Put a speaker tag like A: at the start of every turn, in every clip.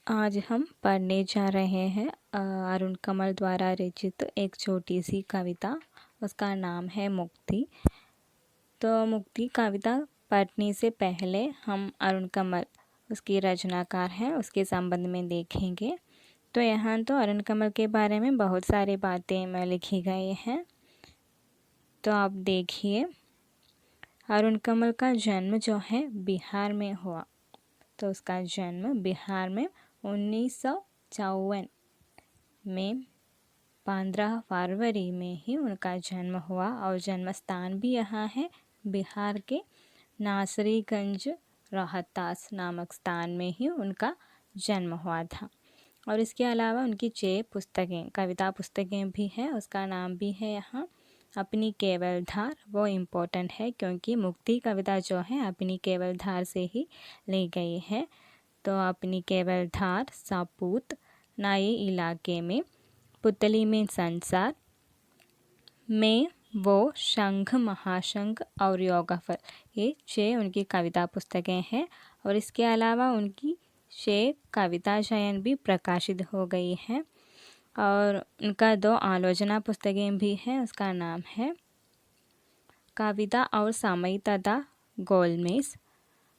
A: आज हम पढ़ने जा रहे हैं अरुण कमल द्वारा रचित एक छोटी सी कविता। उसका नाम है मुक्ति। तो मुक्ति कविता पढ़ने से पहले हम अरुण कमल उसकी रचनाकार हैं उसके संबंध में देखेंगे। तो यहाँ तो अरुण कमल के बारे में बहुत सारी बातें में लिखी गई हैं। तो आप देखिए, अरुण कमल का जन्म जो है बिहार में हुआ। तो उसका जन्म बिहार में 1954 में 15 फरवरी में ही उनका जन्म हुआ और जन्म स्थान भी यहाँ है बिहार के नासरीगंज रोहतास नामक स्थान में ही उनका जन्म हुआ था। और इसके अलावा उनकी 6 पुस्तकें कविता पुस्तकें भी हैं। उसका नाम भी है यहाँ अपनी केवल धार। वो इम्पोर्टेंट है क्योंकि मुक्ति कविता जो है अपनी केवल धार से ही ली गई है। तो अपनी केवल धार, सापूत, नए इलाके में, पुतली में संसार में वो, शंख महाशंख और योगफल, ये 6 उनकी कविता पुस्तकें हैं। और इसके अलावा उनकी 6 कविता चयन भी प्रकाशित हो गई हैं। और उनका 2 आलोचना पुस्तकें भी हैं। उसका नाम है कविता और समय तथा गोलमेज।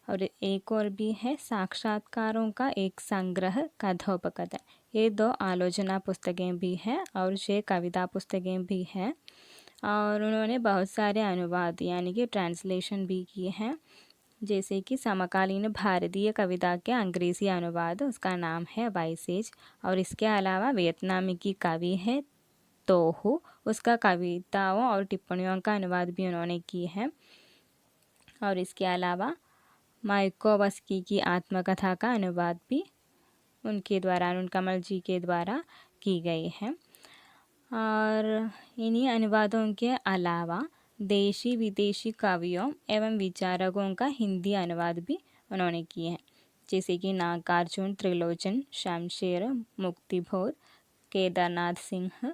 A: और एक और भी है साक्षात्कारों का एक संग्रह कथोपकथन। ये 2 आलोचना पुस्तकें भी हैं और 6 कविता पुस्तकें भी हैं। और उन्होंने बहुत सारे अनुवाद यानी कि ट्रांसलेशन भी किए हैं, जैसे कि समकालीन भारतीय कविता के अंग्रेज़ी अनुवाद। उसका नाम है वाइसेज। और इसके अलावा वियतनामी की कवि है तोहू, उसका कविताओं और टिप्पणियों का अनुवाद भी उन्होंने की है। और इसके अलावा मायकोवस्की की आत्मकथा का अनुवाद भी उनके द्वारा, अरुण कमल जी के द्वारा की गई है। और इन्हीं अनुवादों के अलावा देशी विदेशी कवियों एवं विचारकों का हिंदी अनुवाद भी उन्होंने किए हैं, जैसे कि नागार्जुन, त्रिलोचन, शमशेर, मुक्तिबोध, केदारनाथ सिंह।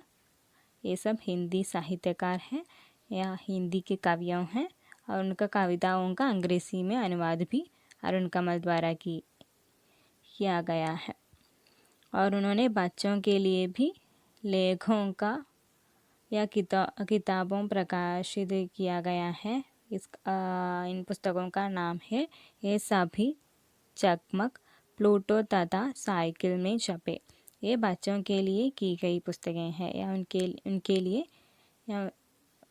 A: ये सब हिंदी साहित्यकार हैं या हिंदी के कवियों हैं। और उनका कविताओं का अंग्रेज़ी में अनुवाद भी अरुण कमल द्वारा किया गया है। और उन्होंने बच्चों के लिए भी लेखों का या किताबों प्रकाशित किया गया है। इन पुस्तकों का नाम है ये सभी चकमक, प्लूटो तथा साइकिल में छपे। ये बच्चों के लिए की गई पुस्तकें हैं या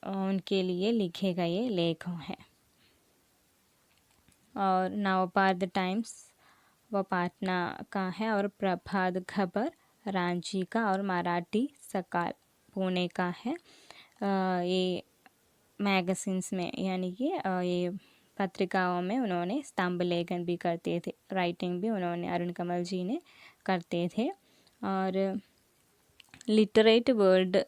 A: उनके लिए लिखे गए लेख हैं। और नवभारत टाइम्स वो पाटना का है और प्रभात खबर रांची का और मराठी सकाल पुणे का है। ये मैगजीन्स में यानी कि ये पत्रिकाओं में उन्होंने स्तंभ लेखन भी करते थे, राइटिंग भी उन्होंने अरुण कमल जी ने करते थे। और लिटरेट वर्ल्ड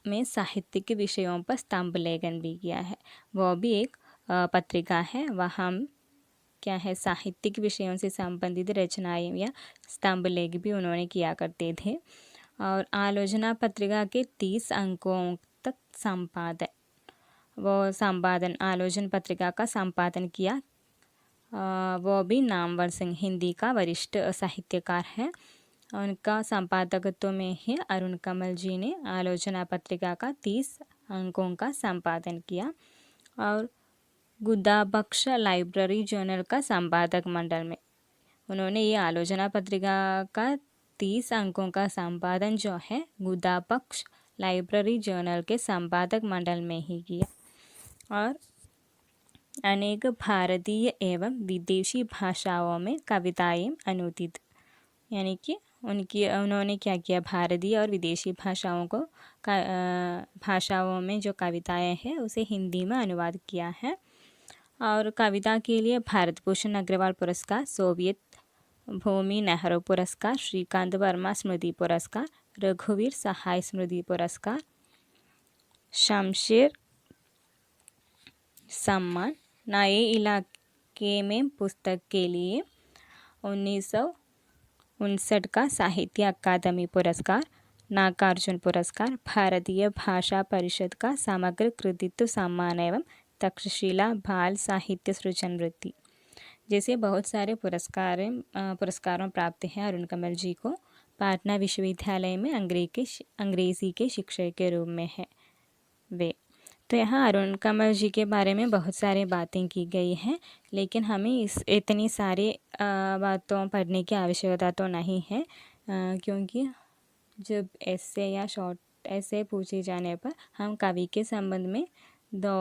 A: में साहित्यिक विषयों पर स्तंभ लेखन भी किया है। वो भी एक पत्रिका है। वहाँ क्या है, साहित्यिक विषयों से संबंधित रचनाएं या स्तंभ लेख भी उन्होंने किया करते थे। और आलोचना पत्रिका के 30 अंकों तक संपादन आलोचना पत्रिका का संपादन किया। वो भी नामवर सिंह हिंदी का वरिष्ठ साहित्यकार है। उनका संपादकत्व में ही अरुण कमल जी ने आलोचना पत्रिका का 30 अंकों का संपादन किया। और गुदाबख्श लाइब्रेरी जर्नल का संपादक मंडल में उन्होंने ये आलोचना पत्रिका का 30 अंकों का संपादन जो है गुदाबख्श लाइब्रेरी जर्नल के संपादक मंडल में ही किया। और अनेक भारतीय एवं विदेशी भाषाओं में कविताएं अनुदित, यानी कि उन्होंने क्या किया, भारतीय और विदेशी भाषाओं में जो कविताएं हैं उसे हिंदी में अनुवाद किया है। और कविता के लिए भारत भूषण अग्रवाल पुरस्कार, सोवियत भूमि नेहरू पुरस्कार, श्रीकांत वर्मा स्मृति पुरस्कार, रघुवीर सहाय स्मृति पुरस्कार, शमशेर सम्मान, नए इलाके में पुस्तक के लिए 1959 का साहित्य अकादमी पुरस्कार, नागार्जुन पुरस्कार, भारतीय भाषा परिषद का समग्र कृतित्व सम्मान एवं तक्षशिला बाल साहित्य सृजन वृत्ति। जैसे बहुत सारे पुरस्कारों प्राप्त हैं अरुण कमल जी को। पाटना विश्वविद्यालय में अंग्रेज़ी के शिक्षक के रूप में है वे। तो यहाँ अरुण कमल जी के बारे में बहुत सारी बातें की गई हैं, लेकिन हमें इतनी सारी बातों पढ़ने की आवश्यकता तो नहीं है, क्योंकि जब ऐसे या शॉर्ट ऐसे पूछे जाने पर हम कवि के संबंध में 2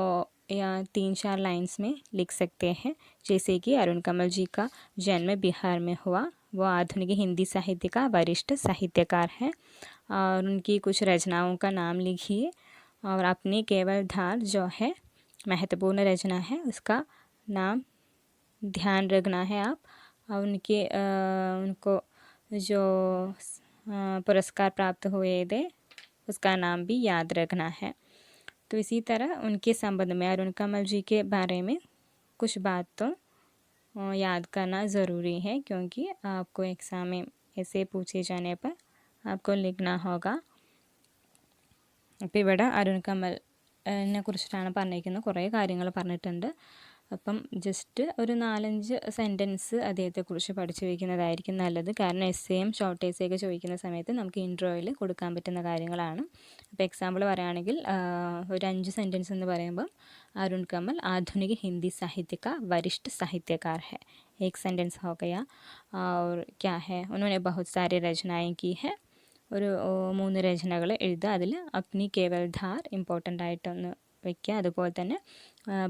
A: या 3-4 लाइन्स में लिख सकते हैं। जैसे कि अरुण कमल जी का जन्म बिहार में हुआ, वो आधुनिक हिंदी साहित्य का वरिष्ठ साहित्यकार हैं, और उनकी कुछ रचनाओं का नाम लिखिए। और अपनी केवल धार जो है महत्वपूर्ण रचना है, उसका नाम ध्यान रखना है आप। और उनको जो पुरस्कार प्राप्त हुए थे उसका नाम भी याद रखना है। तो इसी तरह उनके संबंध में अरुण कमल जी के बारे में कुछ बात तो याद करना ज़रूरी है, क्योंकि आपको एग्ज़ाम में ऐसे पूछे जाने पर आपको लिखना होगा। അപ്പോൾ ഇവിടെ അരുൺ കമലിനെ കുറിച്ചിട്ടാണ് പറഞ്ഞിരിക്കുന്നത്. കുറേ കാര്യങ്ങൾ പറഞ്ഞിട്ടുണ്ട്. അപ്പം ജസ്റ്റ് ഒരു 4-5 സെൻറ്റൻസ് അദ്ദേഹത്തെക്കുറിച്ച് പഠിച്ചു വയ്ക്കുന്നതായിരിക്കും നല്ലത്. കാരണം എസ്സേയും ഷോർട്ട് എസ്സേയൊക്കെ ചോദിക്കുന്ന സമയത്ത് നമുക്ക് ഇൻട്രോയിൽ കൊടുക്കാൻ പറ്റുന്ന കാര്യങ്ങളാണ്. അപ്പോൾ എക്സാമ്പിൾ പറയുകയാണെങ്കിൽ ഒരു 5 സെൻറ്റൻസ് എന്ന് പറയുമ്പോൾ अरुण कमल आधुनिक हिंदी साहित्य का वरिष्ठ साहित्यकार है, एक सेंटेंस हो गया। और क्या है, उन्होंने बहुत सारी रचनाएं की है, ഒരു 3 രചനകൾ എഴുതുക. അതിൽ അപ്നി കേവൽ ധാർ ഇമ്പോർട്ടൻ്റ് ആയിട്ടൊന്ന് വയ്ക്കുക. അതുപോലെ തന്നെ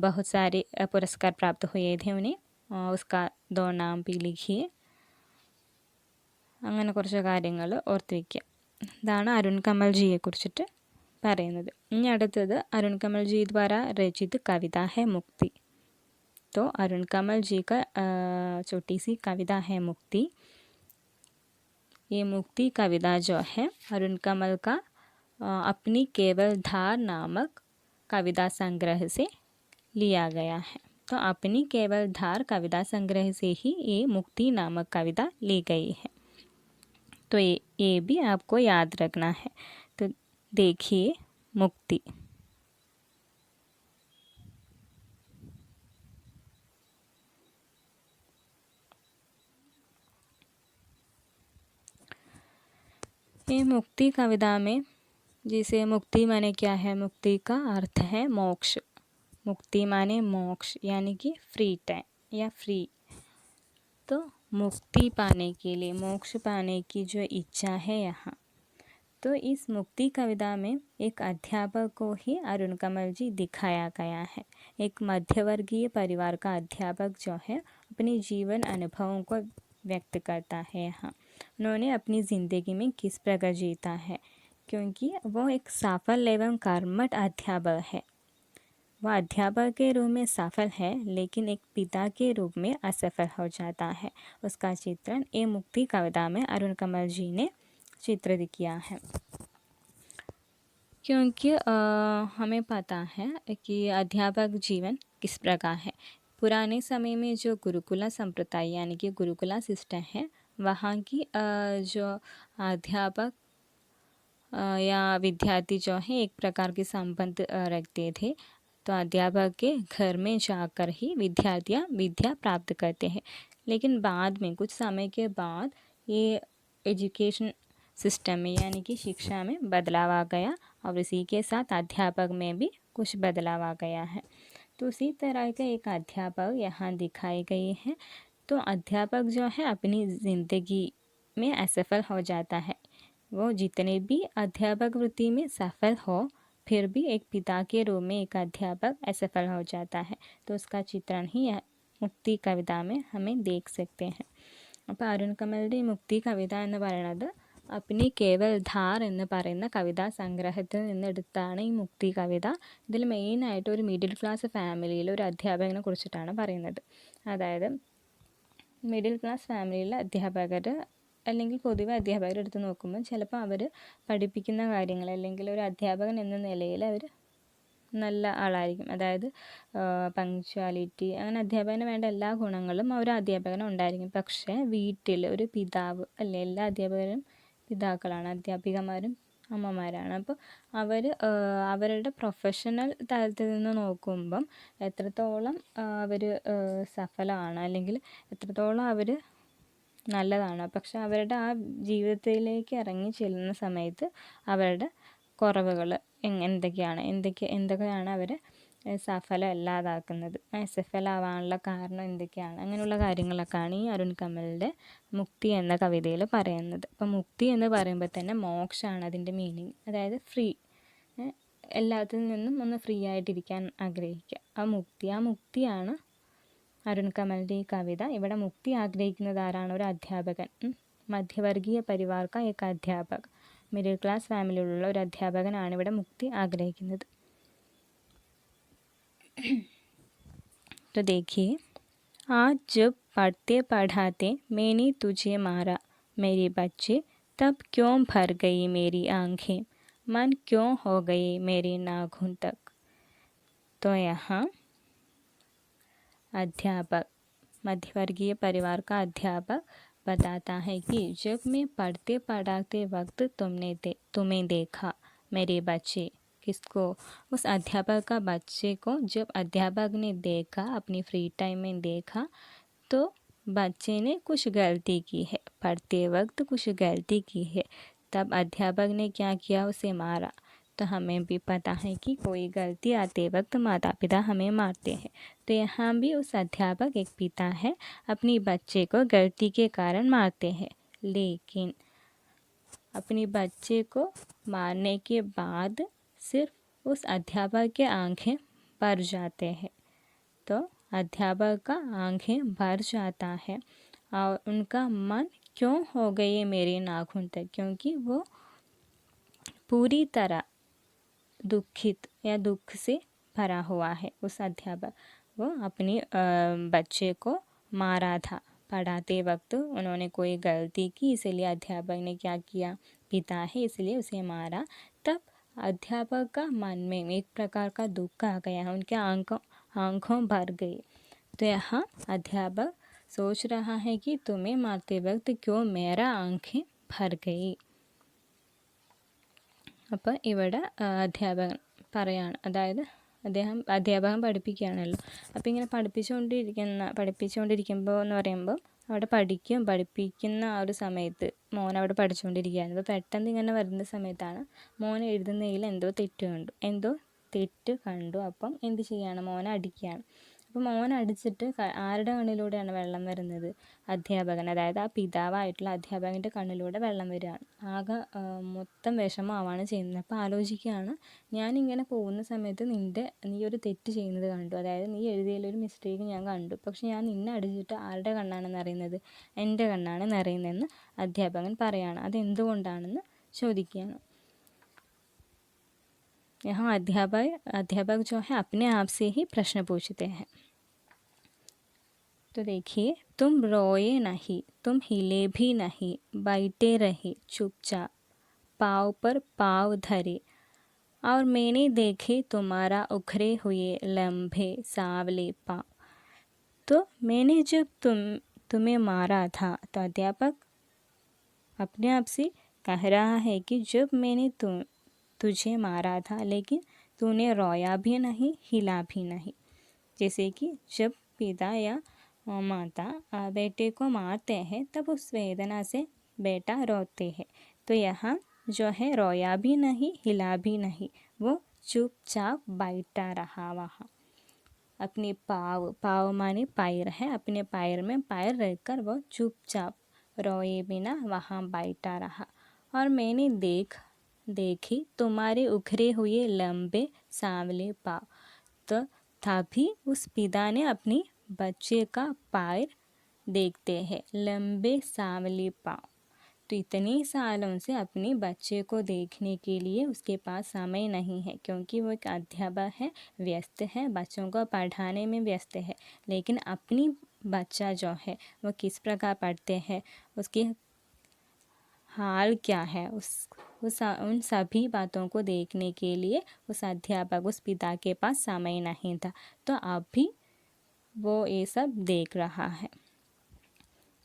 A: बहुत सारे पुरस्कार प्राप्त हुए थे उन्हें, उसका 2 नाम भी लिखिए. അങ്ങനെ കുറച്ച് കാര്യങ്ങൾ ഓർത്ത് വയ്ക്കുക. ഇതാണ് അരുൺ കമൽ ജിയെ കുറിച്ചിട്ട് പറയുന്നത്. ഇനി അടുത്തത് अरुण कमल जी द्वारा रचित कविता है मुक्ति. तो अरुण कमल जी का छोटी सी कविता है मुक्ति. ये मुक्ति कविता जो है अरुण कमल का अपनी केवल धार नामक कविता संग्रह से लिया गया है. तो अपनी केवल धार कविता संग्रह से ही ये मुक्ति नामक कविता ली गई है. तो ये भी आपको याद रखना है. तो देखिए मुक्ति. ये मुक्ति कविता में, जिसे मुक्ति माने क्या है, मुक्ति का अर्थ है मोक्ष. मुक्ति माने मोक्ष, यानी कि फ्री टाइम या फ्री. तो मुक्ति पाने के लिए, मोक्ष पाने की जो इच्छा है यहाँ, तो इस मुक्ति कविता में एक अध्यापक को ही अरुण कमल जी दिखाया गया है. एक मध्यवर्गीय परिवार का अध्यापक जो है अपने जीवन अनुभवों को व्यक्त करता है यहाँ. उन्होंने अपनी ज़िंदगी में किस प्रकार जीता है, क्योंकि वो एक सफल एवं कर्मठ अध्यापक है. वह अध्यापक के रूप में सफल है, लेकिन एक पिता के रूप में असफल हो जाता है. उसका चित्रण ये मुक्ति कविता में अरुण कमल जी ने चित्रित किया है. क्योंकि हमें पता है कि अध्यापक जीवन किस प्रकार है. पुराने समय में जो गुरुकुला संप्रदाय यानी कि गुरुकुला सिस्टम है, वहाँ की जो अध्यापक या विद्यार्थी जो है एक प्रकार के संबंध रखते थे. तो अध्यापक के घर में जाकर ही विद्यार्थियाँ विद्या प्राप्त करते हैं. लेकिन बाद में कुछ समय के बाद ये एजुकेशन सिस्टम में यानी कि शिक्षा में बदलाव आ गया, और इसी के साथ अध्यापक में भी कुछ बदलाव आ गया है. तो उसी तरह के एक अध्यापक यहाँ दिखाए गए हैं. तो अध्यापक जो है अपनी ज़िंदगी में असफल हो जाता है. वो जितने भी अध्यापक वृत्ति में सफल हो, फिर भी एक पिता के रूप में एक अध्यापक असफल हो जाता है. तो उसका चित्रण ही മുക്തി കവിത में हमें देख सकते हैं. അപ്പോൾ അരുൺ കമലിൻ്റെ ഈ മുക്തി കവിത എന്ന് പറയുന്നത് അപ്നി കേവൽ ധാർ എന്ന് പറയുന്ന കവിതാ സംഗ്രഹത്തിൽ നിന്നെടുത്താണ് ഈ മുക്തി കവിത. ഇതിൽ മെയിനായിട്ട് ഒരു മിഡിൽ ക്ലാസ് ഫാമിലിയിൽ ഒരു അധ്യാപകനെ കുറിച്ചിട്ടാണ് പറയുന്നത്. അതായത് മിഡിൽ ക്ലാസ് ഫാമിലിയിലെ അധ്യാപകർ അല്ലെങ്കിൽ പൊതുവെ അധ്യാപകരെ എടുത്ത് നോക്കുമ്പോൾ ചിലപ്പോൾ അവർ പഠിപ്പിക്കുന്ന കാര്യങ്ങൾ അല്ലെങ്കിൽ ഒരു അധ്യാപകൻ എന്ന നിലയിൽ അവർ നല്ല ആളായിരിക്കും. അതായത് പങ്ക്ച്വാലിറ്റി, അങ്ങനെ അധ്യാപകന് വേണ്ട എല്ലാ ഗുണങ്ങളും ഒരു അധ്യാപകന് ഉണ്ടായിരിക്കും. പക്ഷേ വീട്ടിൽ ഒരു പിതാവ് അല്ലേ, എല്ലാ അധ്യാപകരും പിതാക്കളാണ്, അധ്യാപികമാരും അമ്മമാരാണ്. അപ്പോൾ അവരുടെ പ്രൊഫഷണൽ തലത്തിൽ നിന്ന് നോക്കുമ്പം എത്രത്തോളം അവർ സഫലമാണ്, അല്ലെങ്കിൽ എത്രത്തോളം അവർ നല്ലതാണ്. പക്ഷെ അവരുടെ ആ ജീവിതത്തിലേക്ക് ഇറങ്ങി ചെല്ലുന്ന സമയത്ത് അവരുടെ കുറവുകൾ എന്തൊക്കെയാണ് അവരെ സഫലമല്ലാതാക്കുന്നത്, സഫലമാവാനുള്ള കാരണം എന്തൊക്കെയാണ്, അങ്ങനെയുള്ള കാര്യങ്ങളൊക്കെയാണ് ഈ അരുൺ കമലിൻ്റെ മുക്തി എന്ന കവിതയിൽ പറയുന്നത്. അപ്പം മുക്തി എന്ന് പറയുമ്പോൾ തന്നെ മോക്ഷമാണ് അതിൻ്റെ മീനിങ്, അതായത് ഫ്രീ, എല്ലാത്തിൽ നിന്നും ഒന്ന് ഫ്രീ ആയിട്ടിരിക്കാൻ ആഗ്രഹിക്കുക. ആ മുക്തിയാണ് അരുൺ കമലിൻ്റെ ഈ കവിത. ഇവിടെ മുക്തി ആഗ്രഹിക്കുന്നത് ആരാണ്? ഒരു അധ്യാപകൻ, മധ്യവർഗീയ പരിവാർ കാ ഏക അധ്യാപക്, മിഡിൽ ക്ലാസ് ഫാമിലിയിലുള്ള ഒരു അധ്യാപകനാണ് ഇവിടെ മുക്തി ആഗ്രഹിക്കുന്നത്. तो देखिए, आज जब पढ़ते पढ़ाते मैंने तुझे मारा मेरे बच्चे, तब क्यों भर गई मेरी आंखें, मन क्यों हो गए मेरे नाखून तक. तो यहाँ अध्यापक, मध्यवर्गीय परिवार का अध्यापक बताता है कि जब मैं पढ़ते पढ़ाते वक्त तुम्हें देखा मेरे बच्चे, किसको? उस अध्यापक का बच्चे को जब अध्यापक ने देखा, अपनी फ्री टाइम में देखा, तो बच्चे ने कुछ गलती की है, पढ़ते वक्त कुछ गलती की है, तब अध्यापक ने क्या किया? उसे मारा. तो हमें भी पता है कि कोई गलती आते वक्त माता पिता हमें मारते हैं. तो यहाँ भी उस अध्यापक एक पिता है, अपनी बच्चे को गलती के कारण मारते हैं, लेकिन अपनी बच्चे को मारने के बाद सिर्फ उस अध्यापक के आंखें भर जाते हैं. तो अध्यापक का आंखें भर जाता है और उनका मन क्यों हो गए मेरे नाखून तक, क्योंकि वो पूरी तरह दुखित या दुख से भरा हुआ है. उस अध्यापक वो अपने बच्चे को मारा था, पढ़ाते वक्त उन्होंने कोई गलती की, इसलिए अध्यापक ने क्या किया? पिता है इसलिए उसे मारा. तब अध्यापक का मन में एक प्रकार का दुख आ गया है, उनके आंखों भर गई. तो यहाँ अध्यापक सोच रहा है कि तुम्हें मारते वक्त क्यों मेरा आंखें भर गई. അപ്പോൾ ഇവിടെ അധ്യാപകൻ പറയാണ്, അതായത് അധ്യാപകൻ പഠിപ്പിക്കുകയാണല്ലോ. അപ്പോൾ ഇങ്ങനെ പഠിപ്പിച്ചുകൊണ്ടിരിക്കുമ്പോൾ എന്ന് പറയുമ്പോൾ അവിടെ പഠിപ്പിക്കുന്ന ആ ഒരു സമയത്ത് മോൻ അവിടെ പഠിച്ചുകൊണ്ടിരിക്കുകയാണ്. അപ്പോൾ പെട്ടെന്ന് ഇങ്ങനെ വരുന്ന സമയത്താണ് മോൻ എഴുതുന്നതിൽ എന്തോ തെറ്റ് കണ്ടു. അപ്പം എന്ത് ചെയ്യാണ്? മോനെ അടിക്കുകയാണ്. അപ്പോൾ മോൻ അടിച്ചിട്ട് ആരുടെ കണ്ണിലൂടെയാണ് വെള്ളം വരുന്നത്? അധ്യാപകൻ, അതായത് ആ പിതാവായിട്ടുള്ള അധ്യാപകൻ്റെ കണ്ണിലൂടെ വെള്ളം വരികയാണ്. ആകെ മൊത്തം വിഷമമാവാണ് ചെയ്യുന്നത്. അപ്പോൾ ആലോചിക്കുകയാണ്, ഞാനിങ്ങനെ പോകുന്ന സമയത്ത് നീ ഒരു തെറ്റ് ചെയ്യുന്നത് കണ്ടു, അതായത് നീ എഴുതിയതിലൊരു മിസ്റ്റേക്ക് ഞാൻ കണ്ടു. പക്ഷെ ഞാൻ നിന്നെ അടിച്ചിട്ട് ആരുടെ കണ്ണാണ് നിറയുന്നത്? എൻ്റെ കണ്ണാണ് നിറയുന്നതെന്ന് അധ്യാപകൻ പറയുകയാണ്. അതെന്തുകൊണ്ടാണെന്ന് ചോദിക്കുകയാണ്. यहाँ अध्यापक जो है अपने आप से ही प्रश्न पूछते हैं. तो देखिए, तुम रोए नहीं, तुम हिले भी नहीं, बैठे रहे चुपचाप, पाँव पर पाँव धरे, और मैंने देखे तुम्हारा उखरे हुए लंबे सांवले पाँव. तो मैंने जब तुम्हें मारा था, तो अध्यापक अपने आप से कह रहा है कि जब मैंने तुझे मारा था, लेकिन तूने रोया भी नहीं, हिला भी नहीं. जैसे कि जब पिता या माता बेटे को मारते हैं तब उस वेदना से बेटा रोते हैं. तो यहाँ जो है रोया भी नहीं, हिला भी नहीं, वो चुपचाप बैठा रहा वहाँ. अपने पाँव माने पैर है, अपने पैर में पैर रखकर वो चुपचाप रोए बिना वहाँ बैठा रहा. और मैंने देखी तुम्हारे उखरे हुए लंबे सांवले पाँव. तो तभी उस पिता ने अपनी बच्चे का पैर देखते हैं, लंबे सांवले पाँव. तो इतने सालों से अपने बच्चे को देखने के लिए उसके पास समय नहीं है, क्योंकि वो एक अध्यापक है, व्यस्त है, बच्चों को पढ़ाने में व्यस्त है. लेकिन अपनी बच्चा जो है वो किस प्रकार पढ़ते हैं, उसकी हाल क्या है, उन सभी बातों को देखने के लिए उस अध्यापक, उस पिता के पास समय नहीं था. तो अब भी वो ये सब देख रहा है.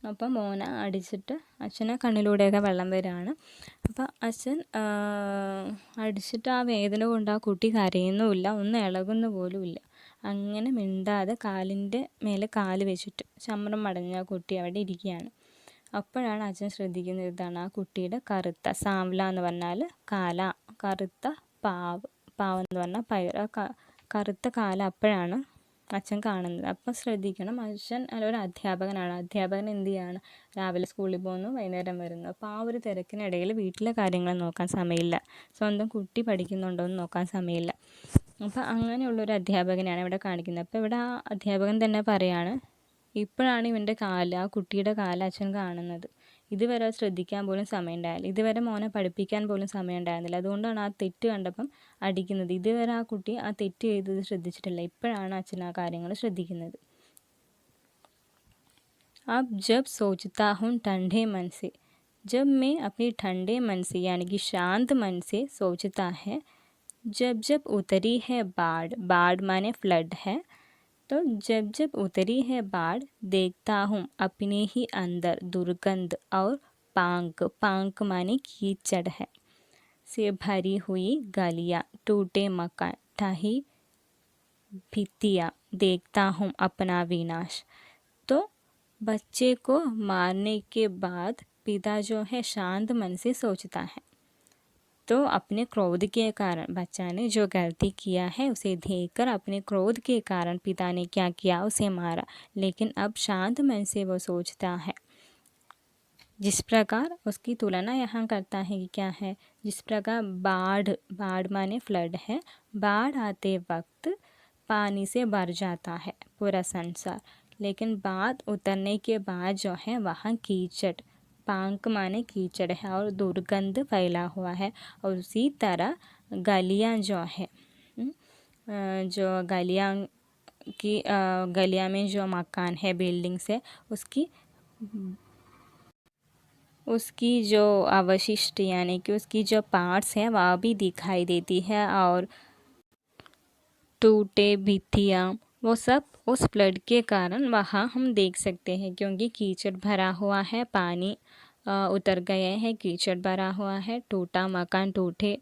A: അപ്പം മോനെ അടിച്ചിട്ട് അച്ഛനെ കണ്ണിലൂടെയൊക്കെ വെള്ളം വരികയാണ്. അപ്പം അച്ഛൻ അടിച്ചിട്ട് ആ വേദന കൊണ്ട് ആ കുട്ടി കരയുന്നുമില്ല, ഒന്നും ഇളകുന്ന പോലും ഇല്ല. അങ്ങനെ മിണ്ടാതെ കാലിൻ്റെ മേലെ കാല് വെച്ചിട്ട് ചമ്രം മടഞ്ഞ ആ കുട്ടി അവിടെ ഇരിക്കുകയാണ്. അപ്പോഴാണ് അച്ഛൻ ശ്രദ്ധിക്കുന്നത്, ഇതാണ് ആ കുട്ടിയുടെ കറുത്ത സാംവല എന്ന് പറഞ്ഞാൽ കാല, കറുത്ത പാവ്, പാവ് എന്ന് പറഞ്ഞാൽ പയർ, ആ കറുത്ത കാല അപ്പോഴാണ് അച്ഛൻ കാണുന്നത്. അപ്പം ശ്രദ്ധിക്കണം, അച്ഛൻ ഒരു അധ്യാപകനാണ്. അധ്യാപകൻ എന്ത് ചെയ്യാണ്, രാവിലെ സ്കൂളിൽ പോകുന്നു, വൈകുന്നേരം വരുന്നു. അപ്പോൾ ആ ഒരു തിരക്കിനിടയിൽ വീട്ടിലെ കാര്യങ്ങൾ നോക്കാൻ സമയമില്ല, സ്വന്തം കുട്ടി പഠിക്കുന്നുണ്ടോ എന്ന് നോക്കാൻ സമയമില്ല. അപ്പോൾ അങ്ങനെയുള്ളൊരു അധ്യാപകനെയാണ് ഇവിടെ കാണിക്കുന്നത്. അപ്പോൾ ഇവിടെ ആ അധ്യാപകൻ തന്നെ പറയാണ്, ഇപ്പോഴാണ് ഇവൻ്റെ കാല്, ആ കുട്ടിയുടെ കാല് അച്ഛൻ കാണുന്നത്. ഇതുവരെ ശ്രദ്ധിക്കാൻ പോലും സമയം ഉണ്ടായില്ല, ഇതുവരെ മോനെ പഠിപ്പിക്കാൻ പോലും സമയം ഉണ്ടായിരുന്നില്ല. അതുകൊണ്ടാണ് ആ തെറ്റ് കണ്ടപ്പം അടിക്കുന്നത്. ഇതുവരെ ആ കുട്ടി ആ തെറ്റ് ചെയ്തത് ശ്രദ്ധിച്ചിട്ടില്ല, ഇപ്പോഴാണ് അച്ഛൻ ആ കാര്യങ്ങൾ ശ്രദ്ധിക്കുന്നത്. अब जब सोचता हूँ ठंडे मन से, जब मैं अपने ठंडे मन से यानी कि शांत मन से सोचता है, जब जब उतरी है बाढ़, बाढ़ माने फ्लड है, तो जब जब उतरी है बाढ़ देखता हूँ अपने ही अंदर दुर्गंध और पांक, पांक माने कीचड़ है, से भरी हुई गलियाँ, टूटे मकान, ढही भित्तियाँ, देखता हूँ अपना विनाश। तो बच्चे को मारने के बाद पिता जो है शांत मन से सोचता है, तो अपने क्रोध के कारण बच्चा ने जो गलती किया है उसे देखकर अपने क्रोध के कारण पिता ने क्या किया, उसे मारा। लेकिन अब शांत मन से वो सोचता है, जिस प्रकार उसकी तुलना यहाँ करता है कि क्या है, जिस प्रकार बाढ़, बाढ़ माने फ्लड है, बाढ़ आते वक्त पानी से भर जाता है पूरा संसार, लेकिन बाढ़ उतरने के बाद जो है वहाँ कीचड़, पांक माने कीचड़ है और दुर्गंध फैला हुआ है। और उसी तरह गलियाँ जो है, जो गलियाँ की गलियाँ में जो मकान है, बिल्डिंग्स है, उसकी जो अवशिष्ट यानी कि उसकी जो पार्ट्स हैं वह भी दिखाई देती है, और टूटे भित्तियाँ वो सब उस फ्लड के कारण वहाँ हम देख सकते हैं, क्योंकि कीचड़ भरा हुआ है, पानी उतर गए हैं, कीचड़ भरा हुआ है, टूटा मकान, टूटे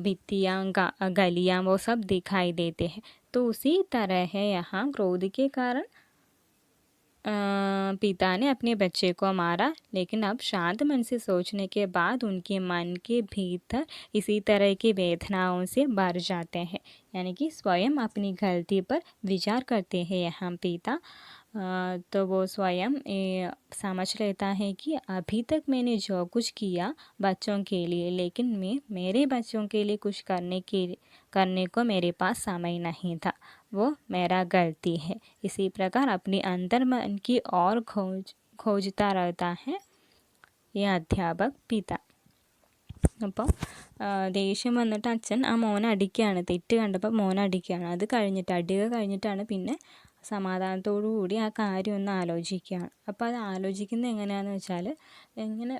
A: भित्तियाँ, गलियाँ वो सब दिखाई देते हैं। तो उसी तरह है यहाँ क्रोध के कारण पिता ने अपने बच्चे को मारा, लेकिन अब शांत मन से सोचने के बाद उनके मन के भीतर इसी तरह की वेदनाओं से भर जाते हैं, यानी कि स्वयं अपनी गलती पर विचार करते हैं यहाँ पिता। तो वो स्वयं समझ लेता है कि अभी तक मैंने जो कुछ किया बच्चों के लिए, लेकिन मैं मेरे बच्चों के लिए कुछ करने को मेरे पास समय नहीं था, वो मेरा गलती है। इसी प्रकार अपने अंदर मन की और खोजता रहता है ये अध्यापक पिता. അപ്പം ദേഷ്യം വന്നിട്ട് അച്ഛൻ ആ മോനെ അടിക്കുകയാണ്, തെറ്റ് കണ്ടപ്പോൾ മോനെ അടിക്കുകയാണ്. അത് കഴിഞ്ഞിട്ട് അടിയൊക്കെ കഴിഞ്ഞിട്ടാണ് പിന്നെ സമാധാനത്തോടു കൂടി ആ കാര്യം ഒന്ന് ആലോചിക്കുകയാണ്. അപ്പോൾ അത് ആലോചിക്കുന്നത് എങ്ങനെയാണെന്ന് വെച്ചാൽ, എങ്ങനെ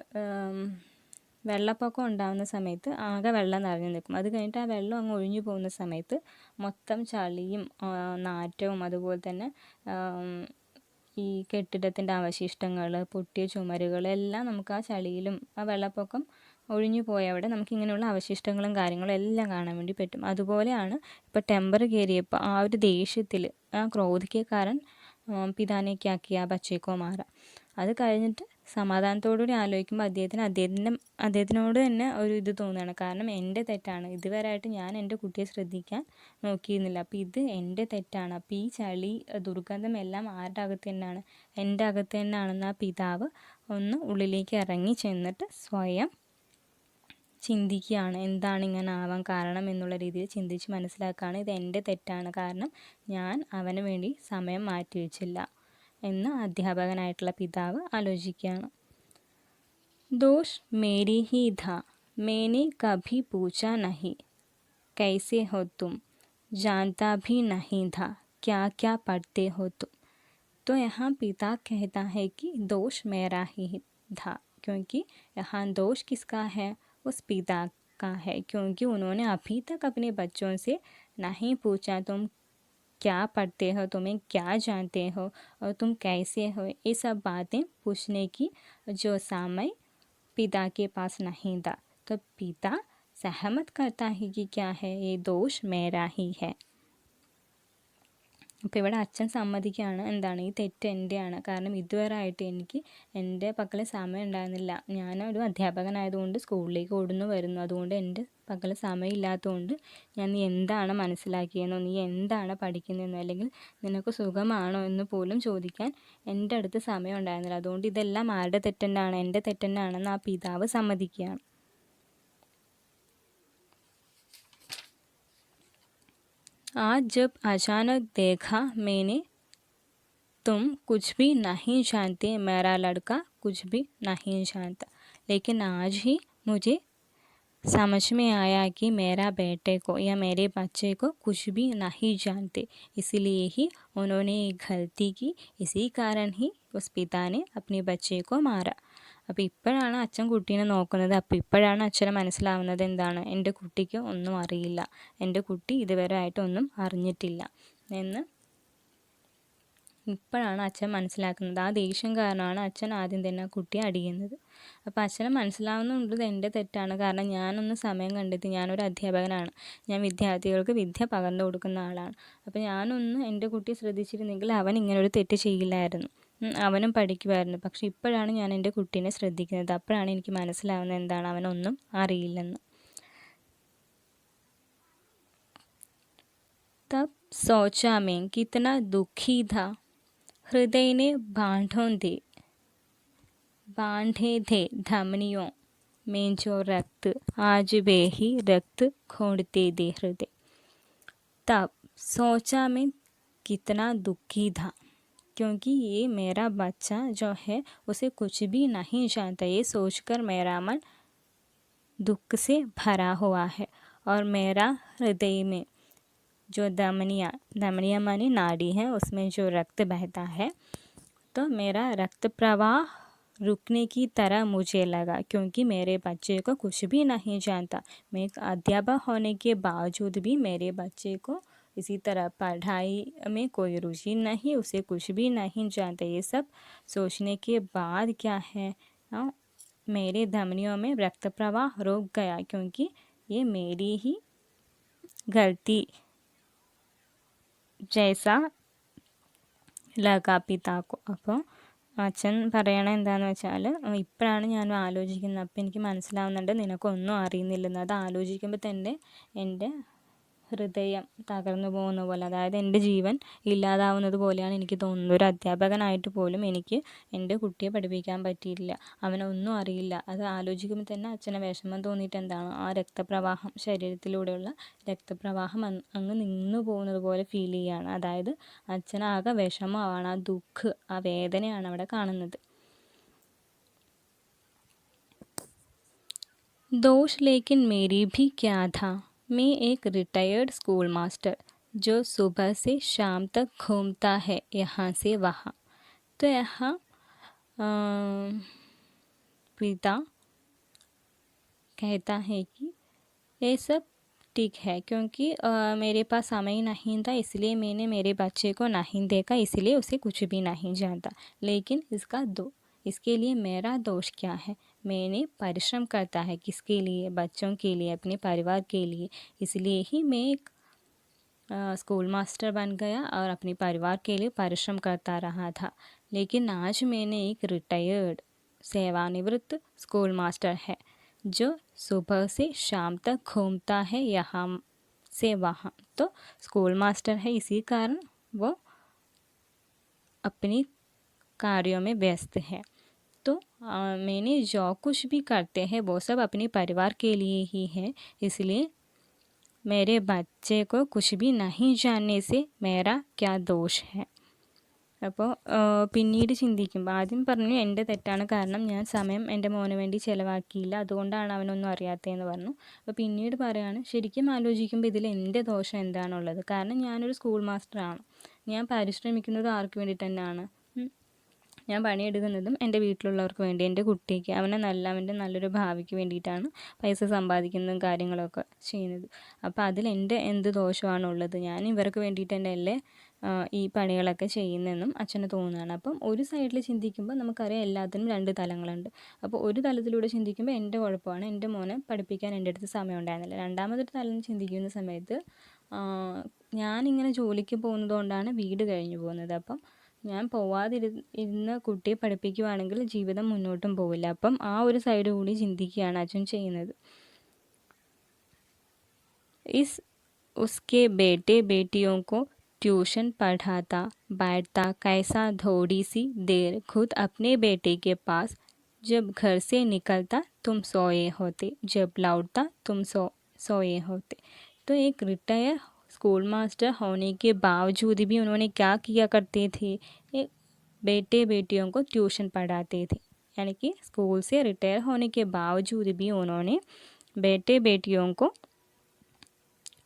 A: വെള്ളപ്പൊക്കം ഉണ്ടാകുന്ന സമയത്ത് ആകെ വെള്ളം നിറഞ്ഞു നിൽക്കും, അത് കഴിഞ്ഞിട്ട് ആ വെള്ളം അങ്ങ് ഒഴിഞ്ഞു പോകുന്ന സമയത്ത് മൊത്തം ചളിയും നാറ്റവും അതുപോലെ തന്നെ ഈ കെട്ടിടത്തിൻ്റെ അവശിഷ്ടങ്ങൾ, പൊട്ടിയ ചുമരുകൾ എല്ലാം നമുക്ക് ആ ചളിയിലും ആ വെള്ളപ്പൊക്കം ഒഴിഞ്ഞു പോയവിടെ നമുക്ക് ഇങ്ങനെയുള്ള അവശിഷ്ടങ്ങളും കാര്യങ്ങളും എല്ലാം കാണാൻ വേണ്ടി പറ്റും. അതുപോലെയാണ് ഇപ്പോൾ ടെമ്പർ കയറിയപ്പോൾ ആ ഒരു ദേഷ്യത്തിൽ ആ ക്രോധിക്ക് കാരണം പിതാനെ ക്യാ കിയാ ബച്ചേ കോ മാറ. അത് കഴിഞ്ഞിട്ട് സമാധാനത്തോടുകൂടി ആലോചിക്കുമ്പോൾ അദ്ദേഹത്തിനോട് തന്നെ ഒരു ഇത് തോന്നുകയാണ്, കാരണം എൻ്റെ തെറ്റാണ്, ഇതുവരെയായിട്ട് ഞാൻ എൻ്റെ കുട്ടിയെ ശ്രദ്ധിക്കാൻ നോക്കിയിരുന്നില്ല, അപ്പോൾ ഇത് എൻ്റെ തെറ്റാണ്. അപ്പോൾ ഈ ചളി ദുർഗന്ധം എല്ലാം ആരുടെ അകത്ത് തന്നെയാണ്, എൻ്റെ അകത്ത് തന്നെയാണെന്ന് ആ പിതാവ് ഒന്ന് ഉള്ളിലേക്ക് ഇറങ്ങി ചെന്നിട്ട് സ്വയം ചിന്തിക്കുകയാണ്, എന്താണ് ഇങ്ങനെ ആവാൻ കാരണം എന്നുള്ള രീതിയിൽ ചിന്തിച്ച് മനസ്സിലാക്കുകയാണ്, ഇത് എൻ്റെ തെറ്റാണ്, കാരണം ഞാൻ അവന് വേണ്ടി സമയം മാറ്റിവെച്ചില്ല എന്ന് അധ്യാപകനായിട്ടുള്ള പിതാവ് ആലോചിക്കുകയാണ്. ദോഷ് മേരി ഹി ഥാ, मैंने कभी पूछा नहीं कैसे हो तुम, जानता भी नहीं था क्या क्या पढ़ते हो तुम. तो यहाँ पिता कहता है कि दोष मेरा ही था, क्योंकि यहाँ दोष किसका है, उस पिता का है, क्योंकि उन्होंने अभी तक अपने बच्चों से नहीं पूछा तुम क्या पढ़ते हो, तुम्हें क्या जानते हो और तुम कैसे हो, ये सब बातें पूछने की जो समय पिता के पास नहीं था। तो पिता सहमत करता है कि क्या है, ये दोष मेरा ही है. അപ്പോൾ ഇവിടെ അച്ഛൻ സമ്മതിക്കുകയാണ്, എന്താണ് ഈ തെറ്റ് എൻ്റെയാണ്. കാരണം ഇതുവരെ ആയിട്ട് എനിക്ക് എൻ്റെ പക്കൽ സമയം ഉണ്ടായിരുന്നില്ല. ഞാനൊരു അധ്യാപകനായതുകൊണ്ട് സ്കൂളിലേക്ക് ഓടുന്നു വരുന്നു. അതുകൊണ്ട് എൻ്റെ പക്കൽ സമയമില്ലാത്തതുകൊണ്ട് ഞാൻ നീ എന്താണ് മനസ്സിലാക്കിയെന്നോ നീ എന്താണ് പഠിക്കുന്നതെന്നോ അല്ലെങ്കിൽ നിനക്ക് സുഖമാണോ എന്ന് പോലും ചോദിക്കാൻ എൻ്റെ അടുത്ത് സമയം ഉണ്ടായിരുന്നില്ല. അതുകൊണ്ട് ഇതെല്ലാം ആരുടെ തെറ്റെന്നാണ്, എൻ്റെ തെറ്റെന്നാണെന്ന് ആ പിതാവ് സമ്മതിക്കുകയാണ്. आज जब अचानक देखा मैंने तुम कुछ भी नहीं जानते, मेरा लड़का कुछ भी नहीं जानता. लेकिन आज ही मुझे समझ में आया कि मेरा बेटे को या मेरे बच्चे को कुछ भी नहीं जानते, इसलिए ही उन्होंने एक गलती की. इसी कारण ही उस पिता ने अपने बच्चे को मारा. അപ്പോൾ ഇപ്പോഴാണ് അച്ഛൻ കുട്ടീനെ നോക്കുന്നത്. അപ്പോൾ ഇപ്പോഴാണ് അച്ഛന് മനസ്സിലാവുന്നത് എന്താണ്, എൻ്റെ കുട്ടിക്ക് ഒന്നും അറിയില്ല, എൻ്റെ കുട്ടി ഇതുവരെ ആയിട്ടൊന്നും അറിഞ്ഞിട്ടില്ല എന്ന് ഇപ്പോഴാണ് അച്ഛൻ മനസ്സിലാക്കുന്നത്. ആ ദേഷ്യം കാരണമാണ് അച്ഛൻ ആദ്യം തന്നെ ആ കുട്ടിയെ അടിക്കുന്നത്. അപ്പോൾ അച്ഛന് മനസ്സിലാവുന്നുണ്ട് ഇത് എൻ്റെ തെറ്റാണ്. കാരണം ഞാനൊന്ന് സമയം കണ്ടെത്തി, ഞാനൊരു അധ്യാപകനാണ്, ഞാൻ വിദ്യാർത്ഥികൾക്ക് വിദ്യ പകർന്നു കൊടുക്കുന്ന ആളാണ്. അപ്പോൾ ഞാനൊന്ന് എൻ്റെ കുട്ടിയെ ശ്രദ്ധിച്ചിരുന്നെങ്കിൽ അവൻ ഇങ്ങനൊരു തെറ്റ് ചെയ്യില്ലായിരുന്നു, അവനും പഠിക്കുമായിരുന്നു. പക്ഷെ ഇപ്പോഴാണ് ഞാൻ എൻ്റെ കുട്ടീനെ ശ്രദ്ധിക്കുന്നത്. അപ്പോഴാണ് എനിക്ക് മനസ്സിലാവുന്നത് എന്താണ്, അവനൊന്നും അറിയില്ലെന്ന്. तब सोचा मैं कितना दुखी था, हृदय ने बांधे थे धमनियों में जो रक्त, आज वे ही रक्त खोदते दे हृदय. तब सोचा मैं कितना दुखी था, क्योंकि ये मेरा बच्चा जो है उसे कुछ भी नहीं जानता. ये सोचकर मेरा मन दुख से भरा हुआ है और मेरा हृदय में जो धमनियाँ मानी नाड़ी है, उसमें जो रक्त बहता है, तो मेरा रक्त प्रवाह रुकने की तरह मुझे लगा, क्योंकि मेरे बच्चे को कुछ भी नहीं जानता. मैं एक अध्यापक होने के बावजूद भी मेरे बच्चे को इसी तरह पढ़ाई में कोई रुचि नहीं, उसे कुछ भी नहीं जानता. ये सब सोचने के बाद क्या है, मेरे धमनियों में रक्त प्रवाह रुक गया, क्योंकि ये मेरी ही गलती जैसा लगा पिता को. അപ്പോൾ അച്ഛൻ പറയണ എന്താണെന്ന് വെച്ചാൽ, ഇപ്പോഴാണ് ഞാൻ ആലോചിക്കുന്നത്, അപ്പോൾ എനിക്ക് മനസ്സിലാവുന്നുണ്ട് നിനക്കൊന്നും അറിയുന്നില്ലെന്ന്. അത് ആലോചിക്കുമ്പോൾ തന്നെ എൻ്റെ ഹൃദയം തകർന്നു പോകുന്ന പോലെ, അതായത് എൻ്റെ ജീവൻ ഇല്ലാതാവുന്നത് പോലെയാണ് എനിക്ക് തോന്നുന്നത്. ഒരു അധ്യാപകനായിട്ട് പോലും എനിക്ക് എൻ്റെ കുട്ടിയെ പഠിപ്പിക്കാൻ പറ്റിയില്ല, അവനൊന്നും അറിയില്ല. അത് ആലോചിക്കുമ്പോൾ തന്നെ അച്ഛന് വിഷമം തോന്നിയിട്ട് എന്താണ്, ആ രക്തപ്രവാഹം, ശരീരത്തിലൂടെയുള്ള രക്തപ്രവാഹം അങ്ങ് നിന്നു പോകുന്നത് പോലെ ഫീൽ ചെയ്യുകയാണ്. അതായത് അച്ഛനാകെ വിഷമമാണ്, ആ ദുഃഖ്, ആ വേദനയാണ് അവിടെ കാണുന്നത്. दोष लेकिन मेरी भी क्या था, मैं एक रिटायर्ड स्कूल मास्टर जो सुबह से शाम तक घूमता है यहाँ से वहाँ. तो यहाँ पिता कहता है कि ये सब ठीक है, क्योंकि मेरे पास समय नहीं था, इसलिए मैंने मेरे बच्चे को नहीं देखा, इसलिए उसे कुछ भी नहीं जानता. लेकिन इसके लिए मेरा दोष क्या है, मैंने परिश्रम करता है किसके लिए, बच्चों के लिए, अपने परिवार के लिए, इसलिए ही मैं एक स्कूल मास्टर बन गया और अपने परिवार के लिए परिश्रम करता रहा था. लेकिन आज मैंने एक रिटायर्ड सेवानिवृत्त स्कूल मास्टर है जो सुबह से शाम तक घूमता है यहाँ से वहाँ. तो स्कूल मास्टर है, इसी कारण वो अपनी कार्यों में व्यस्त है. तो मैंने जो कुछ भी करते हैं वो सब अपने परिवार के लिए ही है, इसलिए मेरे बच्चे को कुछ भी नहीं जानने से मेरा क्या दोष है. അപ്പോൾ പിന്നീട് ചിന്തിക്കുമ്പോൾ, ആദ്യം പറഞ്ഞു എൻ്റെ തെറ്റാണ്, കാരണം ഞാൻ സമയം എൻ്റെ മോന് വേണ്ടി ചിലവാക്കിയില്ല, അതുകൊണ്ടാണ് അവനൊന്നും അറിയാത്തതെന്ന് പറഞ്ഞു. അപ്പോൾ പിന്നീട് പറയുകയാണ്, ശരിക്കും ആലോചിക്കുമ്പോൾ ഇതിൽ എൻ്റെ ദോഷം എന്താണുള്ളത്, കാരണം ഞാനൊരു സ്കൂൾ മാസ്റ്ററാണ്, ഞാൻ പരിശ്രമിക്കുന്നത് ആർക്ക് വേണ്ടിയിട്ട് തന്നെയാണ്, ഞാൻ പണിയെടുക്കുന്നതും എൻ്റെ വീട്ടിലുള്ളവർക്ക് വേണ്ടി, എൻ്റെ കുട്ടിക്ക് അവൻ്റെ നല്ലൊരു ഭാവിക്ക് വേണ്ടിയിട്ടാണ് പൈസ സമ്പാദിക്കുന്നതും കാര്യങ്ങളൊക്കെ ചെയ്യുന്നത്. അപ്പോൾ അതിൽ എൻ്റെ എന്ത് ദോഷമാണുള്ളത്? ഞാൻ ഇവർക്ക് വേണ്ടിയിട്ട് തന്നെയല്ലേ ഈ പണികളൊക്കെ ചെയ്യുന്നതെന്നും അച്ഛന് തോന്നുകയാണ്. അപ്പം ഒരു സൈഡിൽ ചിന്തിക്കുമ്പോൾ നമുക്കറിയാം എല്ലാത്തിനും രണ്ട് തലങ്ങളുണ്ട്. അപ്പോൾ ഒരു തലത്തിലൂടെ ചിന്തിക്കുമ്പോൾ എൻ്റെ കുഴപ്പമാണ്, എൻ്റെ മോനെ പഠിപ്പിക്കാൻ എൻ്റെ അടുത്ത് സമയം ഉണ്ടായിരുന്നില്ല. രണ്ടാമതൊരു തലം ചിന്തിക്കുന്ന സമയത്ത് ഞാനിങ്ങനെ ജോലിക്ക് പോകുന്നത് കൊണ്ടാണ് വീട് കഴിഞ്ഞു പോകുന്നത്. അപ്പം ഞാൻ ഇരുന്ന് കുട്ടിയെ പഠിപ്പിക്കുവാണെങ്കിൽ ജീവിതം മുന്നോട്ടും പോവില്ല. അപ്പം ആ ഒരു സൈഡ് കൂടി ചിന്തിക്കുകയാണ് അച്ഛൻ ചെയ്യുന്നത്. उसके बेटे बेटियों को ट्यूशन पढ़ाता, बैठता कैसा थोड़ी सी देर खुद अपने बेटे के पास। जब घर से निकलता तुम सोए होते, जब लौटता तुम सोए होते। तो एक रिटायर स्कूल मास्टर होने के बावजूद भी उन्होंने क्या किया करते थे? एक बेटे बेटियों को ट्यूशन पढ़ाते थे। यानी कि स्कूल से रिटायर होने के बावजूद भी उन्होंने बेटे बेटियों को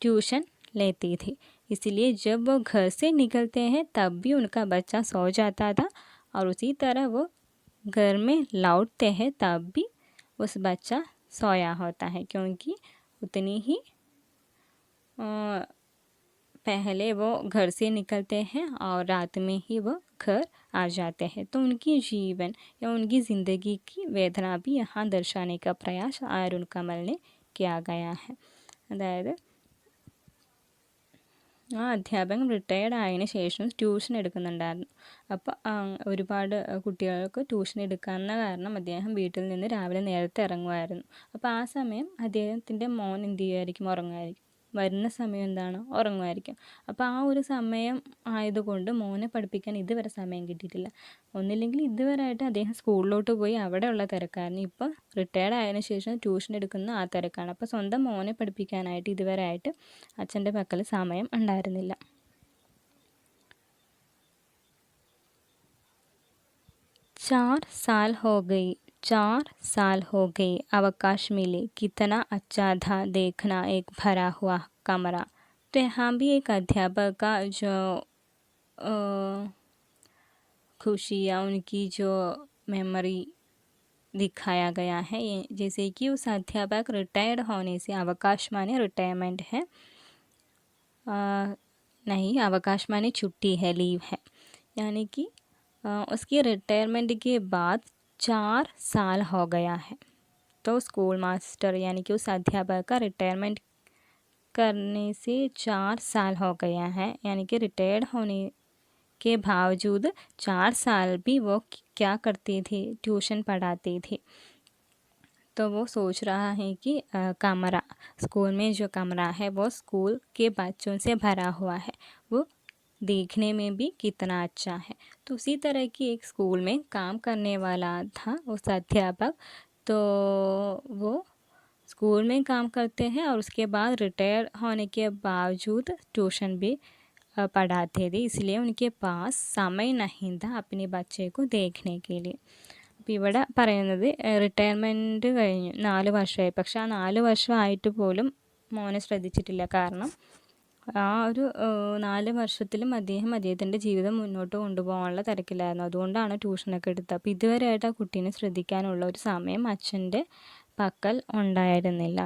A: ट्यूशन लेती थी। इसलिए जब वो घर से निकलते हैं तब भी उनका बच्चा सो जाता था, और उसी तरह वो घर में लौटते हैं तब भी उस बच्चा सोया होता है, क्योंकि उतनी ही पहले वो घर से निकलते हैं और रात में ही वो घर आ जाते हैं। तो उनकी जीवन या उनकी ज़िंदगी की वेदना भी यहाँ दर्शाने का प्रयास अरुण कमल ने किया गया है. അതായത് ആ അധ്യാപകൻ റിട്ടയർഡ് ആയതിനു ശേഷം ട്യൂഷൻ എടുക്കുന്നുണ്ടായിരുന്നു. അപ്പോൾ ഒരുപാട് കുട്ടികൾക്ക് ട്യൂഷൻ എടുക്കാവുന്ന കാരണം അദ്ദേഹം വീട്ടിൽ നിന്ന് രാവിലെ നേരത്തെ ഇറങ്ങുമായിരുന്നു. അപ്പോൾ ആ സമയം അദ്ദേഹത്തിൻ്റെ മോൻ എന്ത് ചെയ്യുമായിരിക്കും? ഉറങ്ങുമായിരിക്കും. വരുന്ന സമയം എന്താണ്? ഉറങ്ങുമായിരിക്കും. അപ്പോൾ ആ ഒരു സമയം ആയതുകൊണ്ട് മോനെ പഠിപ്പിക്കാൻ ഇതുവരെ സമയം കിട്ടിയിട്ടില്ല. ഒന്നില്ലെങ്കിൽ ഇതുവരെയായിട്ട് അദ്ദേഹം സ്കൂളിലോട്ട് പോയി അവിടെയുള്ള തിരക്കായിരുന്നു. ഇപ്പോൾ റിട്ടയർഡ് ആയതിനു ശേഷം ട്യൂഷൻ എടുക്കുന്ന ആ തിരക്കാണ്. അപ്പോൾ സ്വന്തം മോനെ പഠിപ്പിക്കാനായിട്ട് ഇതുവരെ ആയിട്ട് അച്ഛൻ്റെ പക്കൽ സമയം ഉണ്ടായിരുന്നില്ല. 4 साल हो गए अवकाश मिले, कितना अच्छा था देखना एक भरा हुआ कमरा। तो यहाँ भी एक अध्यापक का जो खुशी या उनकी जो मेमोरी दिखाया गया है, ये जैसे कि उस अध्यापक रिटायर्ड होने से, अवकाश माने रिटायरमेंट है, नहीं, अवकाश माने छुट्टी है, लीव है, यानी कि उसकी रिटायरमेंट के बाद 4 साल हो गया है। तो स्कूल मास्टर यानी कि उस अध्यापक का रिटायरमेंट करने से 4 साल हो गया है, यानी कि रिटायर्ड होने के बावजूद 4 साल भी वो क्या करते थे? ट्यूशन पढ़ाते थे। तो वो सोच रहा है कि कमरा, स्कूल में जो कमरा है वो स्कूल के बच्चों से भरा हुआ है, वो देखने में भी कितना अच्छा है। तो उसी तरह की एक स्कूल में काम करने वाला था उस अध्यापक। तो वो स्कूल में काम करते हैं और उसके बाद रिटायर होने के बावजूद ट्यूशन भी पढ़ाते थे, इसलिए उनके पास समय नहीं था अपने बच्चे को देखने के लिए. അപ്പോൾ ഇവിടെ പറയുന്നത് റിട്ടയർമെൻറ്റ് കഴിഞ്ഞു 4 വർഷമായി, പക്ഷേ ആ 4 വർഷമായിട്ട് പോലും മോനെ ശ്രദ്ധിച്ചിട്ടില്ല. കാരണം ആ ഒരു 4 വർഷത്തിലും അദ്ദേഹത്തിൻ്റെ ജീവിതം മുന്നോട്ട് കൊണ്ടുപോകാനുള്ള തിരക്കിലായിരുന്നു. അതുകൊണ്ടാണ് ട്യൂഷനൊക്കെ എടുത്തത്. അപ്പോൾ ഇതുവരെയായിട്ട് ആ കുട്ടീനെ ശ്രദ്ധിക്കാനുള്ള ഒരു സമയം അച്ഛൻ്റെ പക്കൽ ഉണ്ടായിരുന്നില്ല.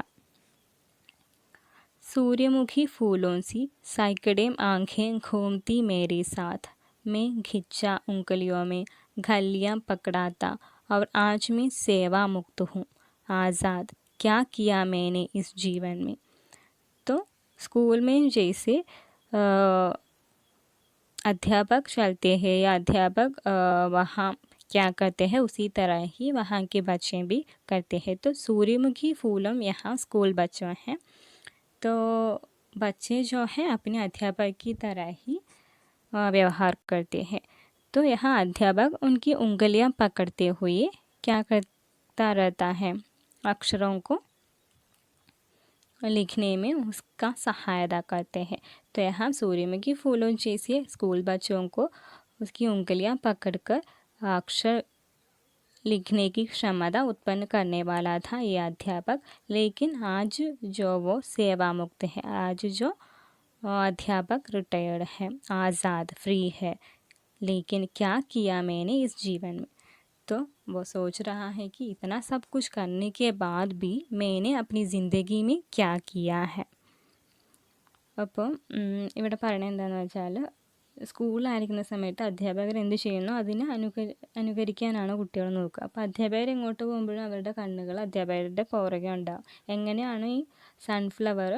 A: सूर्यमुखी फूलों सी सैकड़ों आंखें घूमती मेरे साथ, मैं खिंचा उंगलियों में घलियाँ पकड़ाता, और आज मैं सेवा मुक्त हूँ, आज़ाद, क्या किया मैंने इस जीवन में. तो स्कूल में जैसे अध्यापक चलते हैं या अध्यापक वहाँ क्या करते हैं, उसी तरह ही वहाँ के बच्चे भी करते हैं. तो सूर्यमुखी फूलों यहाँ स्कूल बच्चों हैं. तो बच्चे जो हैं अपने अध्यापक की तरह ही व्यवहार करते हैं. तो यहाँ अध्यापक उनकी उंगलियां पकड़ते हुए क्या करता रहता है? अक्षरों को लिखने में उसका सहायता करते हैं. तो यहाँ सूर्यमुखी फूलों जैसे स्कूल बच्चों को उसकी उंगलियां पकड़कर अक्षर लिखने की क्षमता उत्पन्न करने वाला था ये अध्यापक. लेकिन आज जो वो सेवा मुक्त है, आज जो अध्यापक रिटायर्ड है, आज़ाद, फ्री है, लेकिन क्या किया मैंने इस जीवन में। तो वो सोच रहा है कि इतना सब कुछ करने के बाद भी मैंने अपनी ज़िंदगी में क्या किया है. അപ്പം ഇവിടെ പറയുന്നത് എന്താണെന്ന് വെച്ചാൽ സ്കൂളിലായിരിക്കുന്ന സമയത്ത് അധ്യാപകർ എന്ത് ചെയ്യുന്നു അതിനെ അനുകരിക്കാനാണ് കുട്ടികൾ നോക്കുക. അപ്പോൾ അധ്യാപകർ എങ്ങോട്ട് പോകുമ്പോഴും അവരുടെ കണ്ണുകൾ അധ്യാപകരുടെ പുറകെ ഉണ്ടാവും. എങ്ങനെയാണ് ഈ സൺഫ്ലവർ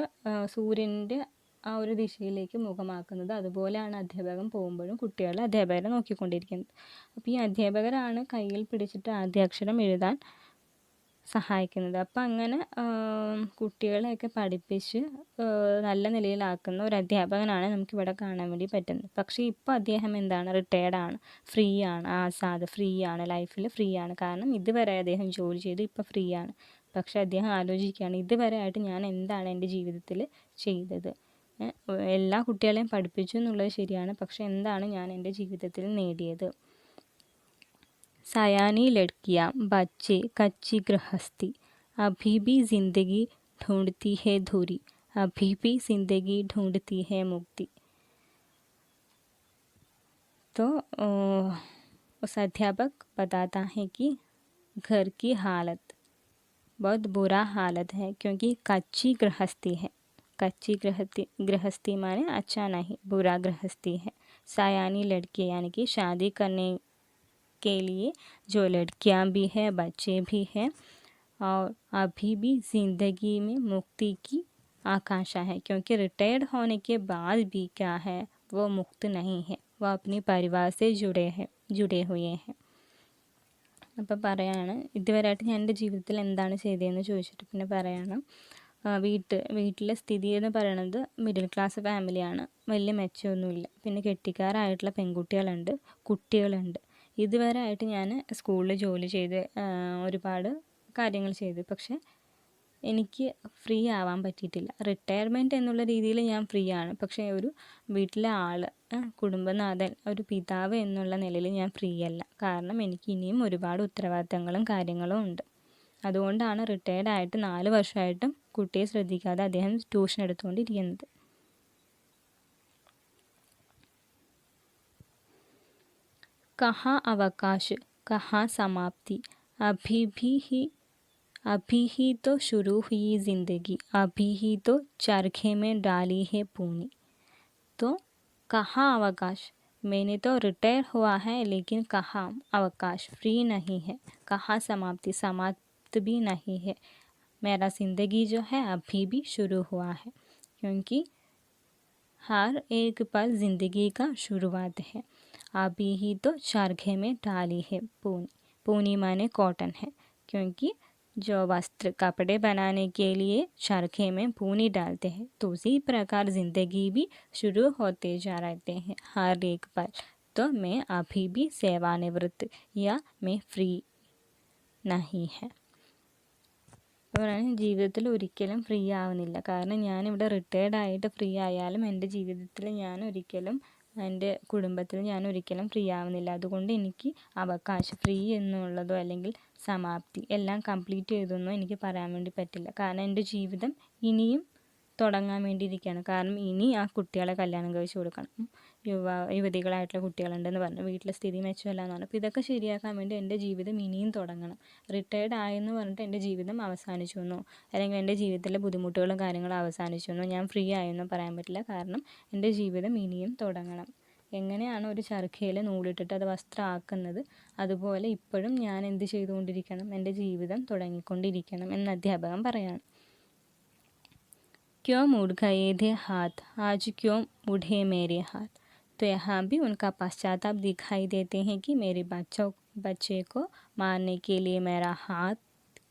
A: സൂര്യൻ്റെ ആ ഒരു ദിശയിലേക്ക് മുഖമാക്കുന്നത്, അതുപോലെയാണ് അധ്യാപകൻ പോകുമ്പോഴും കുട്ടികൾ അധ്യാപകരെ നോക്കിക്കൊണ്ടിരിക്കുന്നത്. അപ്പോൾ ഈ അധ്യാപകരാണ് കയ്യിൽ പിടിച്ചിട്ട് ആദ്യാക്ഷരം എഴുതാൻ സഹായിക്കുന്നത്. അപ്പം അങ്ങനെ കുട്ടികളെയൊക്കെ പഠിപ്പിച്ച് നല്ല നിലയിലാക്കുന്ന ഒരു അധ്യാപകനാണ് നമുക്കിവിടെ കാണാൻ വേണ്ടി പറ്റുന്നത്. പക്ഷേ ഇപ്പോൾ അദ്ദേഹം എന്താണ്, റിട്ടയർഡാണ്, ഫ്രീ ആണ്, ആസാദ്, ഫ്രീ ആണ്, ലൈഫിൽ ഫ്രീ ആണ്. കാരണം ഇതുവരെ അദ്ദേഹം ജോലി ചെയ്തു, ഇപ്പോൾ ഫ്രീ ആണ്. പക്ഷേ അദ്ദേഹം ആലോചിക്കുകയാണ്, ഇതുവരെ ആയിട്ട് ഞാൻ എന്താണ് എൻ്റെ ജീവിതത്തിൽ ചെയ്തത്. എല്ലാ കുട്ടികളെയും പഠിപ്പിച്ചു എന്നുള്ളത് ശരിയാണ്, പക്ഷേ എന്താണ് ഞാൻ എൻ്റെ ജീവിതത്തിൽ നേടിയത്. सयानी लड़कियां, बच्चे, कच्ची गृहस्थी, अभी भी ज़िंदगी ढूंढती है धुरी, अभी भी ज़िंदगी ढूंढती है मुक्ति. तो उस अध्यापक बताता है कि घर की हालत बहुत बुरा हालत है, क्योंकि कच्ची गृहस्थी है. कच्ची गृहस्थी माने अच्छा नहीं, बुरा गृहस्थी है. सयानी लड़की यानी कि शादी करने के लिए जो लड़कियां भी हैं, बच्चे भी हैं, और अभी भी ज़िंदगी में मुक्ति की आकांक्षा है, क्योंकि रिटायर्ड होने के बाद भी क्या है, वो मुक्त नहीं है, वो अपने परिवार से जुड़े हुए हैं. അപ്പോൾ പറയാണ്, ഇതുവരെയായിട്ട് ഞാൻ എൻ്റെ ജീവിതത്തിൽ എന്താണ് ചെയ്തതെന്ന് ചോദിച്ചിട്ട് പിന്നെ പറയണം, വീട്ടിലെ സ്ഥിതി എന്ന് പറയണത് മിഡിൽ ക്ലാസ് ഫാമിലിയാണ്, വലിയ മെച്ചമൊന്നുമില്ല. പിന്നെ കെട്ടിക്കാറായിട്ടുള്ള പെൺകുട്ടികളുണ്ട്, കുട്ടികളുണ്ട്. ഇതുവരെ ആയിട്ട് ഞാൻ സ്കൂളിൽ ജോലി ചെയ്ത് ഒരുപാട് കാര്യങ്ങൾ ചെയ്തു, പക്ഷേ എനിക്ക് ഫ്രീ ആവാൻ പറ്റിയിട്ടില്ല. റിട്ടയർമെൻറ്റ് എന്നുള്ള രീതിയിൽ ഞാൻ ഫ്രീ ആണ്, പക്ഷേ ഒരു വീട്ടിലെ ആൾ, കുടുംബനാഥൻ, ഒരു പിതാവ് എന്നുള്ള നിലയിൽ ഞാൻ ഫ്രീ അല്ല. കാരണം എനിക്ക് ഇനിയും ഒരുപാട് ഉത്തരവാദിത്തങ്ങളും കാര്യങ്ങളും ഉണ്ട്. അതുകൊണ്ടാണ് റിട്ടയർഡ് ആയിട്ട് 4 വർഷമായിട്ടും കുട്ടിയെ ശ്രദ്ധിക്കാതെ അദ്ദേഹം ട്യൂഷൻ എടുത്തുകൊണ്ടിരിക്കുന്നത്. कहाँ अवकाश, कहाँ समाप्ति, अभी ही तो शुरू हुई ज़िंदगी, अभी ही तो चरखे में डाली है पूनी. तो कहाँ अवकाश, मैंने तो रिटायर हुआ है, लेकिन कहाँ अवकाश, फ्री नहीं है. कहाँ समाप्ति, समाप्त भी नहीं है. मेरा ज़िंदगी जो है अभी भी शुरू हुआ है, क्योंकि हर एक पल ज़िंदगी का शुरुआत है. अभी ही तो चरखे में डाली है पूनी. पूनी माने कॉटन है, क्योंकि जो वस्त्र कपड़े बनाने के लिए चरखे में पूनी डालते हैं, तो उसी प्रकार ज़िंदगी भी शुरू होते जा रहते हैं हर एक पल. तो मैं अभी भी सेवानिवृत्त या मैं फ्री नहीं है. ജീവിതത്തിൽ ഒരിക്കലും ഫ്രീ ആവുന്നില്ല. കാരണം ഞാനിവിടെ റിട്ടയർഡ് ആയിട്ട് ഫ്രീ ആയാലും എൻ്റെ ജീവിതത്തിൽ ഞാൻ ഒരിക്കലും, എൻ്റെ കുടുംബത്തിൽ ഞാൻ ഒരിക്കലും ഫ്രീ ആവുന്നില്ല. അതുകൊണ്ട് എനിക്ക് അവകാശം, ഫ്രീ എന്നുള്ളതോ അല്ലെങ്കിൽ സമാപ്തി, എല്ലാം കംപ്ലീറ്റ് ചെയ്തൊന്നും എനിക്ക് പറയാൻ വേണ്ടി പറ്റില്ല. കാരണം എൻ്റെ ജീവിതം ഇനിയും തുടങ്ങാൻ വേണ്ടിയിരിക്കുകയാണ്. കാരണം ഇനി ആ കുട്ടികളെ കല്യാണം കഴിച്ച് കൊടുക്കണം, യുവതികളായിട്ടുള്ള കുട്ടികളുണ്ടെന്ന് പറഞ്ഞു, വീട്ടിലെ സ്ഥിതി മെച്ചമല്ല എന്ന് പറഞ്ഞു. അപ്പോൾ ഇതൊക്കെ ശരിയാക്കാൻ വേണ്ടി എൻ്റെ ജീവിതം ഇനിയും തുടങ്ങണം. റിട്ടയർഡ് ആയെന്ന് പറഞ്ഞിട്ട് എൻ്റെ ജീവിതം അവസാനിച്ചു എന്നോ അല്ലെങ്കിൽ എൻ്റെ ജീവിതത്തിലെ ബുദ്ധിമുട്ടുകളും കാര്യങ്ങളും അവസാനിച്ചു എന്നോ ഞാൻ ഫ്രീ ആയെന്നോ പറയാൻ പറ്റില്ല. കാരണം എൻ്റെ ജീവിതം ഇനിയും തുടങ്ങണം. എങ്ങനെയാണ് ഒരു ചർക്കയിൽ നൂലിട്ടിട്ട് അത് വസ്ത്രമാക്കുന്നത്, അതുപോലെ ഇപ്പോഴും ഞാൻ എന്ത് ചെയ്തുകൊണ്ടിരിക്കണം, എൻ്റെ ജീവിതം തുടങ്ങിക്കൊണ്ടിരിക്കണം എന്ന് അധ്യാപകൻ പറയാണ്. क्यों मुड़ गए थे हाथ, आज क्यों उठे मेरे हाथ. तो यहाँ भी उनका पश्चाताप दिखाई देते हैं कि मेरे बच्चे को मारने के लिए मेरा हाथ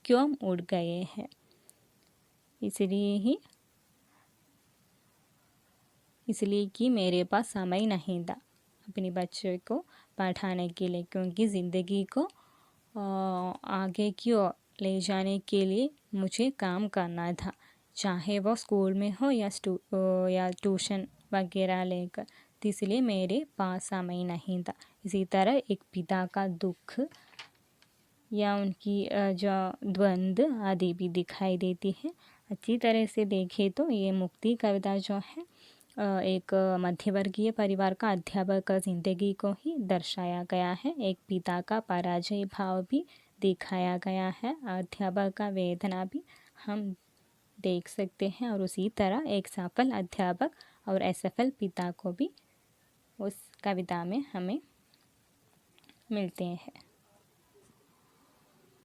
A: क्यों उड़ गए हैं. इसलिए कि मेरे पास समय नहीं था अपने बच्चे को पढ़ाने के लिए, क्योंकि ज़िंदगी को आगे की ओर ले जाने के लिए मुझे काम करना था, चाहे वो स्कूल में हो या ट्यूशन वगैरह लेकर. तो इसलिए मेरे पास समय नहीं था. इसी तरह एक पिता का दुख या उनकी जो द्वंद्व आदि भी दिखाई देती है. अच्छी तरह से देखें तो ये मुक्ति कविता जो है एक मध्यवर्गीय परिवार का अध्यापक ज़िंदगी को ही दर्शाया गया है। एक पिता का पराजय भाव भी दिखाया गया है। अध्यापक का वेदना भी हम देख सकते हैं और उसी तरह एक सफल अध्यापक और असफल पिता को भी उस कविता में हमें मिलते हैं।